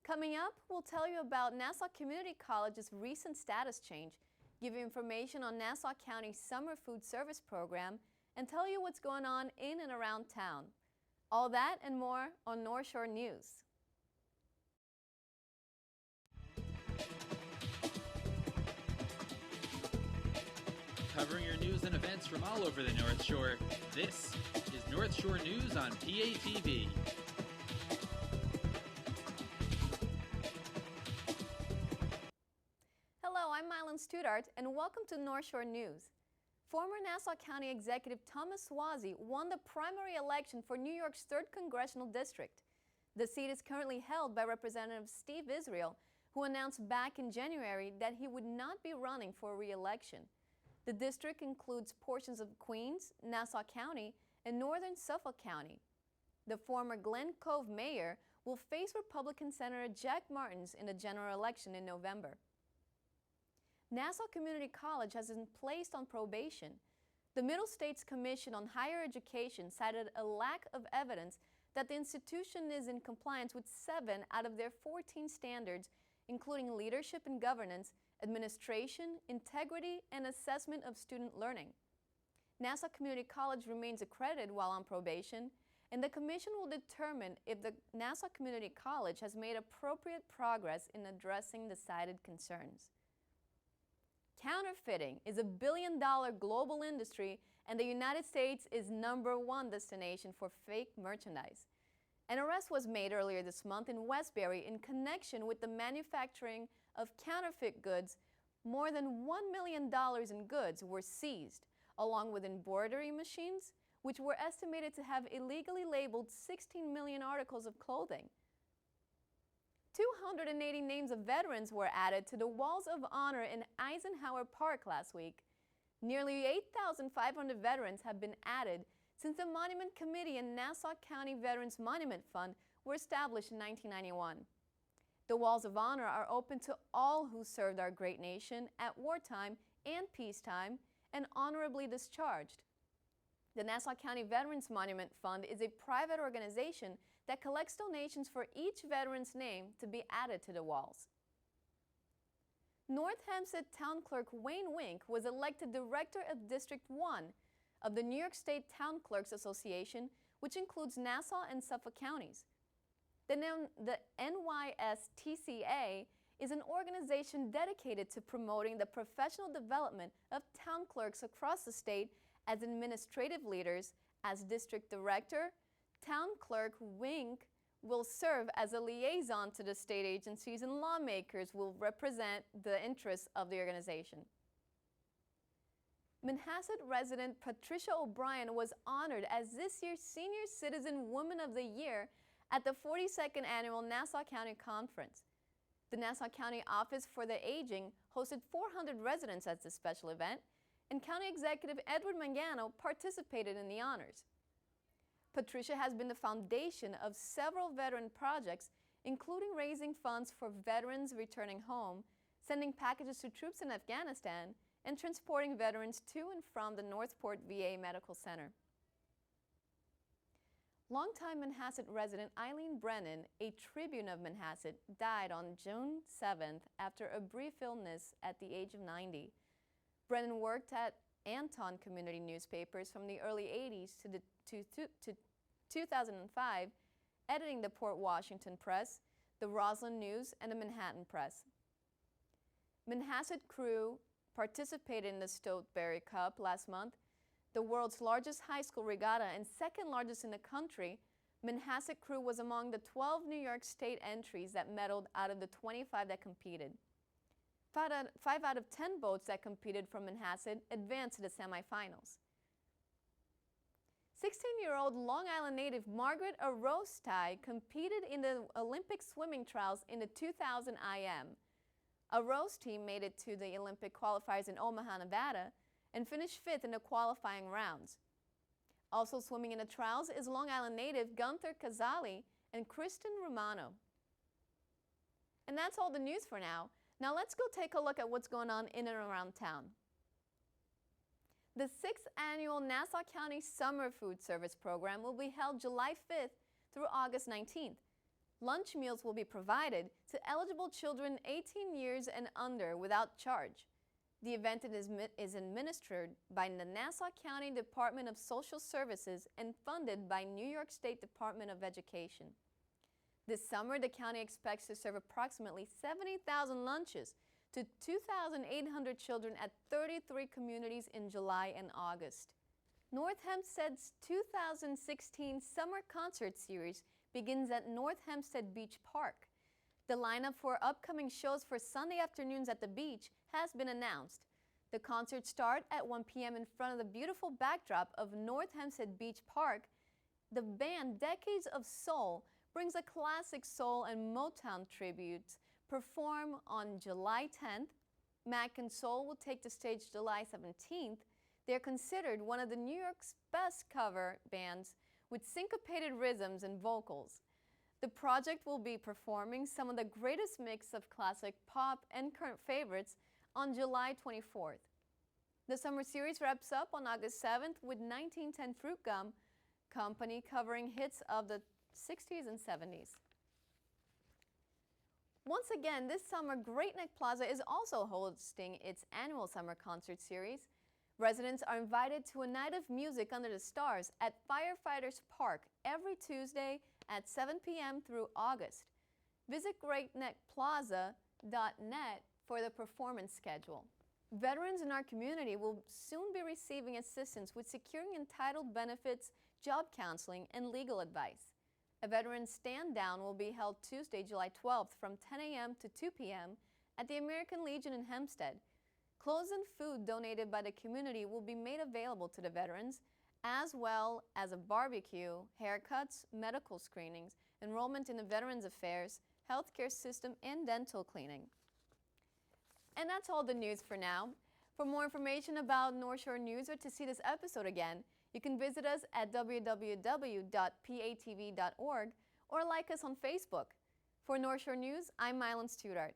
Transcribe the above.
Coming up, we'll tell you about Nassau Community College's recent status change, give you information on Nassau County's Summer Food Service Program, and tell you what's going on in and around town. All that and more on North Shore News. Covering your news and events from all over the North Shore, this is North Shore News on PATV. Hello, I'm Mylan Studart, and welcome to North Shore News. Former Nassau County Executive Thomas Suozzi won the primary election for New York's 3rd Congressional District. The seat is currently held by Representative Steve Israel, who announced back in January that he would not be running for re-election. The district includes portions of Queens, Nassau County, and northern Suffolk County. The former Glen Cove mayor will face Republican Senator Jack Martins in the general election in November. Nassau Community College has been placed on probation. The Middle States Commission on Higher Education cited a lack of evidence that the institution is in compliance with 7 out of their 14 standards, including leadership and governance, administration, integrity, and assessment of student learning. Nassau Community College remains accredited while on probation, and the Commission will determine if the Nassau Community College has made appropriate progress in addressing the cited concerns. Counterfeiting is a billion-dollar global industry, and the United States is #1 destination for fake merchandise. An arrest was made earlier this month in Westbury in connection with the manufacturing of counterfeit goods. More than $1 million in goods were seized, along with embroidery machines, which were estimated to have illegally labeled 16 million articles of clothing. 280 names of veterans were added to the Walls of Honor in Eisenhower Park last week. Nearly 8,500 veterans have been added since the Monument Committee and Nassau County Veterans Monument Fund were established in 1991. The Walls of Honor are open to all who served our great nation at wartime and peacetime and honorably discharged. The Nassau County Veterans Monument Fund is a private organization that collects donations for each veteran's name to be added to the walls. North Hempstead Town Clerk Wayne Wink was elected Director of District 1 of the New York State Town Clerks Association, which includes Nassau and Suffolk counties. The NYSTCA is an organization dedicated to promoting the professional development of town clerks across the state as administrative leaders. As district director, Town Clerk Wink will serve as a liaison to the state agencies, and lawmakers will represent the interests of the organization. Manhasset resident Patricia O'Brien was honored as this year's Senior Citizen Woman of the Year at the 42nd Annual Nassau County Conference. The Nassau County Office for the Aging hosted 400 residents at this special event, and County Executive Edward Mangano participated in the honors. Patricia has been the foundation of several veteran projects, including raising funds for veterans returning home, sending packages to troops in Afghanistan, and transporting veterans to and from the Northport VA Medical Center. Longtime Manhasset resident Eileen Brennan, a Tribune of Manhasset, died on June 7th after a brief illness at the age of 90. Brennan worked at Anton community newspapers from the early 80s to 2005, editing the Port Washington Press, the Roslyn News, and the Manhattan Press. Manhasset crew participated in the Stoteberry Cup last month, the world's largest high school regatta and second largest in the country. Manhasset crew was among the 12 New York State entries that medaled out of the 25 that competed. 5 out of 10 boats that competed from Manhasset advanced to the semifinals. 16-year-old Long Island native Margaret Arostai competed in the Olympic swimming trials in the 2000 IM. Aro's team made it to the Olympic qualifiers in Omaha, Nevada, and finished 5th in the qualifying rounds. Also swimming in the trials is Long Island native Gunther Casali and Kristen Romano. And that's all the news for now. Now let's go take a look at what's going on in and around town. The 6th annual Nassau County Summer Food Service Program will be held July 5th through August 19th. Lunch meals will be provided to eligible children 18 years and under without charge. The event is administered by the Nassau County Department of Social Services and funded by New York State Department of Education. This summer, the county expects to serve approximately 70,000 lunches to 2,800 children at 33 communities in July and August. North Hempstead's 2016 Summer Concert Series begins at North Hempstead Beach Park. The lineup for upcoming shows for Sunday afternoons at the beach has been announced. The concerts start at 1 p.m. in front of the beautiful backdrop of North Hempstead Beach Park. The band Decades of Soul brings a classic soul and Motown tribute perform on July 10th. Mac and Soul will take the stage July 17th. They are considered one of the New York's best cover bands with syncopated rhythms and vocals. The project will be performing some of the greatest mix of classic pop and current favorites on July 24th. The summer series wraps up on August 7th with 1910 Fruit Gum Company covering hits of the 60s and 70s. Once again, this summer, Great Neck Plaza is also hosting its annual summer concert series. Residents are invited to a night of music under the stars at Firefighters Park every Tuesday at 7 p.m. through August. Visit greatneckplaza.net for the performance schedule. Veterans in our community will soon be receiving assistance with securing entitled benefits, job counseling, and legal advice. A veteran stand-down will be held Tuesday, July 12th from 10 a.m. to 2 p.m. at the American Legion in Hempstead. Clothes and food donated by the community will be made available to the veterans, as well as a barbecue, haircuts, medical screenings, enrollment in the Veterans Affairs, healthcare system, and dental cleaning. And that's all the news for now. For more information about North Shore News or to see this episode again, you can visit us at www.patv.org or like us on Facebook. For North Shore News, I'm Mylan Studart.